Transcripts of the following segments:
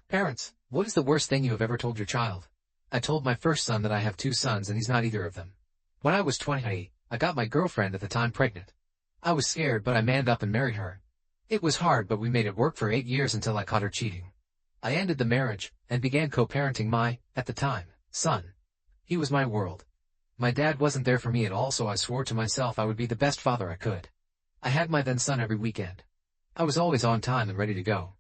Parents, what is the worst thing you have ever told your child? I told my first son that I have two sons and he's not either of them. When I was 20, I got my girlfriend at the time pregnant. I was scared, but I manned up and married her. It was hard, but we made it work for 8 years until I caught her cheating. I ended the marriage and began co-parenting my, at the time, son. He was my world. My dad wasn't there for me at all, so I swore to myself I would be the best father I could. I had my then son every weekend. I was always on time and ready to go.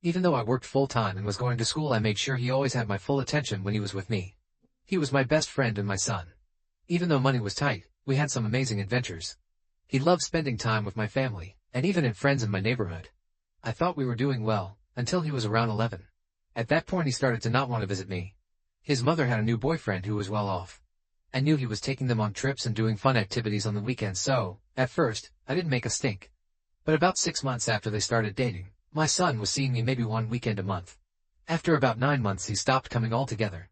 Even though I worked full-time and was going to school, I made sure he always had my full attention when he was with me. He was my best friend and my son. Even though money was tight, we had some amazing adventures. He loved spending time with my family, and even in friends in my neighborhood. I thought we were doing well, until he was around 11. At that point he started to not want to visit me. His mother had a new boyfriend who was well off. I knew he was taking them on trips and doing fun activities on the weekends, so, at first, I didn't make a stink. But about 6 months after they started dating, my son was seeing me maybe one weekend a month. After about 9 months he stopped coming altogether.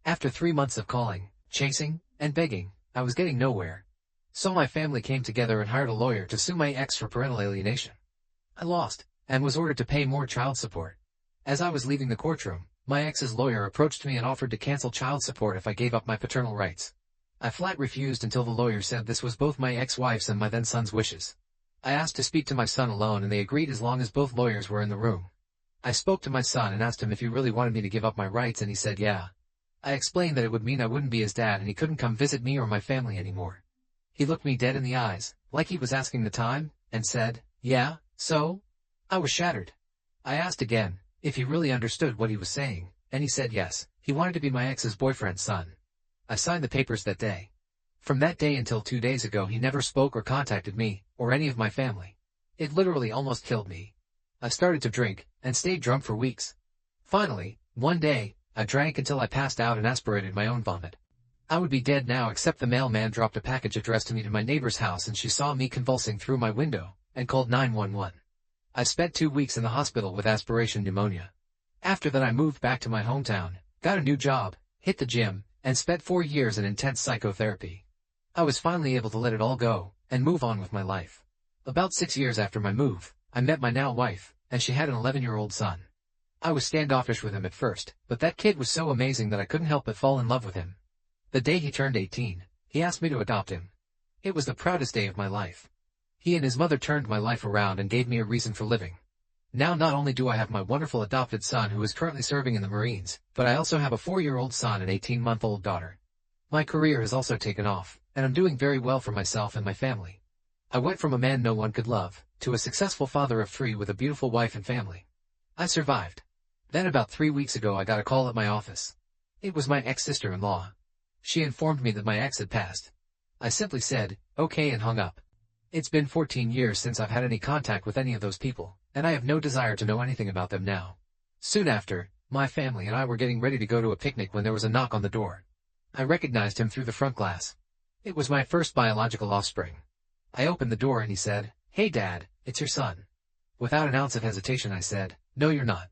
After 3 months of calling, chasing, and begging, I was getting nowhere. So my family came together and hired a lawyer to sue my ex for parental alienation. I lost, and was ordered to pay more child support. As I was leaving the courtroom, my ex's lawyer approached me and offered to cancel child support if I gave up my paternal rights. I flat refused until the lawyer said this was both my ex-wife's and my then son's wishes. I asked to speak to my son alone and they agreed as long as both lawyers were in the room. I spoke to my son and asked him if he really wanted me to give up my rights, and he said yeah. I explained that it would mean I wouldn't be his dad and he couldn't come visit me or my family anymore. He looked me dead in the eyes, like he was asking the time, and said, "Yeah, so?" I was shattered. I asked again if he really understood what he was saying, and he said yes, he wanted to be my ex's boyfriend's son. I signed the papers that day. From that day until 2 days ago he never spoke or contacted me, or any of my family. It literally almost killed me. I started to drink, and stayed drunk for weeks. Finally, one day, I drank until I passed out and aspirated my own vomit. I would be dead now except the mailman dropped a package addressed to me to my neighbor's house and she saw me convulsing through my window, and called 911. I spent 2 weeks in the hospital with aspiration pneumonia. After that I moved back to my hometown, got a new job, hit the gym, and spent 4 years in intense psychotherapy. I was finally able to let it all go, and move on with my life. About 6 years after my move, I met my now wife, and she had an 11-year-old son. I was standoffish with him at first, but that kid was so amazing that I couldn't help but fall in love with him. The day he turned 18, he asked me to adopt him. It was the proudest day of my life. He and his mother turned my life around and gave me a reason for living. Now not only do I have my wonderful adopted son who is currently serving in the Marines, but I also have a 4-year-old son and 18-month-old daughter. My career has also taken off, and I'm doing very well for myself and my family. I went from a man no one could love, to a successful father of 3 with a beautiful wife and family. I survived. Then about 3 weeks ago I got a call at my office. It was my ex-sister-in-law. She informed me that my ex had passed. I simply said, okay, and hung up. It's been 14 years since I've had any contact with any of those people, and I have no desire to know anything about them now. Soon after, my family and I were getting ready to go to a picnic when there was a knock on the door. I recognized him through the front glass. It was my first biological offspring. I opened the door and he said, "Hey Dad, it's your son." Without an ounce of hesitation I said, "No you're not.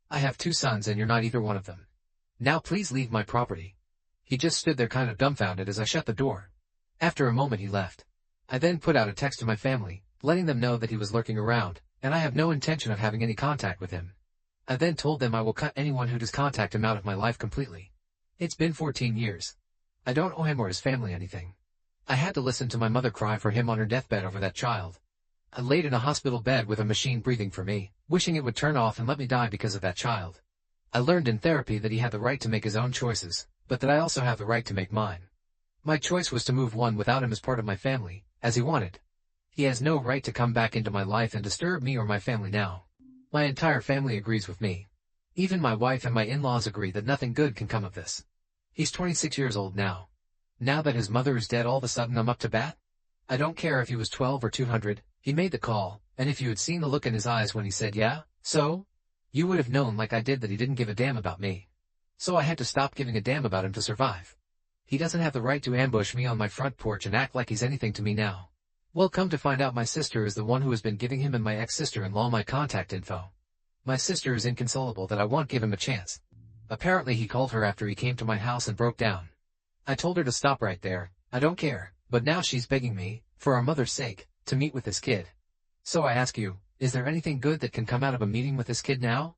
I have 2 sons and you're not either one of them. Now please leave my property." He just stood there kind of dumbfounded as I shut the door. After a moment he left. I then put out a text to my family, letting them know that he was lurking around, and I have no intention of having any contact with him. I then told them I will cut anyone who does contact him out of my life completely. It's been 14 years. I don't owe him or his family anything. I had to listen to my mother cry for him on her deathbed over that child. I laid in a hospital bed with a machine breathing for me, wishing it would turn off and let me die because of that child. I learned in therapy that he had the right to make his own choices, but that I also have the right to make mine. My choice was to move on without him as part of my family, as he wanted. He has no right to come back into my life and disturb me or my family now. My entire family agrees with me. Even my wife and my in-laws agree that nothing good can come of this. He's 26 years old now. Now that his mother is dead, all of a sudden I'm up to bat? I don't care if he was 12 or 200, he made the call, and if you had seen the look in his eyes when he said yeah, so? You would have known like I did that he didn't give a damn about me. So I had to stop giving a damn about him to survive. He doesn't have the right to ambush me on my front porch and act like he's anything to me now. Well, come to find out my sister is the one who has been giving him and my ex-sister-in-law my contact info. My sister is inconsolable that I won't give him a chance. Apparently he called her after he came to my house and broke down. I told her to stop right there, I don't care, but now she's begging me, for our mother's sake, to meet with this kid. So I ask you, is there anything good that can come out of a meeting with this kid now?